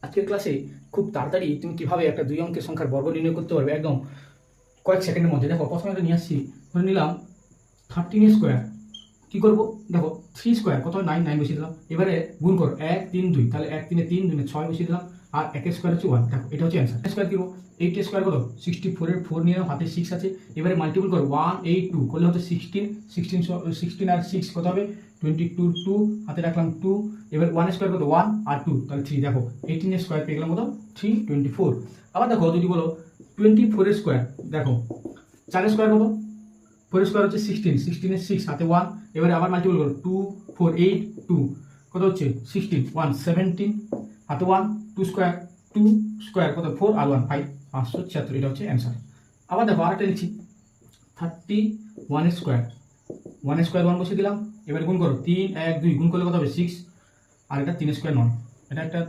আজকের ক্লাসে খুব তাড়াতাড়ি তুমি কিভাবে একটা 2 অঙ্কের সংখ্যার বর্গ নির্ণয় করতে পারবে একদম কয়েক সেকেন্ডের মধ্যে। দেখো প্রথমে এটা নিয়ে আসছি, ধরে নিলাম 13 স্কোয়ার। কী করবো দেখো, 3 স্কোয়ার কত হয় 9, 9 বসিয়ে দিলাম। এবারে গুণ করো 1 3 2, তাহলে 1 3 3, 2 6 বসিয়ে দিলাম। আর 1 স্কোয়ার হচ্ছে 1। দেখো এটা হচ্ছে অ্যান্সার। স্কোয়ার করবো 8 স্কোয়ার কত 64 এর 4 নিয়ে হাতে 6 আছে। এবারে মাল্টিপল করো 1 8 2 করলে হচ্ছে 16 16 আর 6 কত হবে 22, 2 হাতে রাখলাম 2। এবার 1 স্কোয়ার কত 1 আর 2 তাহলে 3। দেখো 18 স্কোয়ার পেয়ে গেলাম কত 324। আবার দেখো যদি বলো 24 স্কোয়ার, দেখো 4 স্কোয়ার কত 4 স্কোয়ার হচ্ছে 16, 16 এর 6 হাতে 1। এবারে আবার মাল্টিপল করো 2 4 8 2 কত হচ্ছে 16 1 17 হাতে 1 2 স্কোয়ার 2 স্কোয়ার কত 4 আর 1 5 576। এটা হচ্ছে অ্যান্সার। আবার দেখো আরেকটা লিখছি 31 স্কোয়ার, 1 স্কোয়ার 1 বসিয়ে দিলাম। এবার গুণ করো 3 1 2 গুণ করলে কত হবে 6 আর এটা 3 স্কোয়ার 9। এটা একটা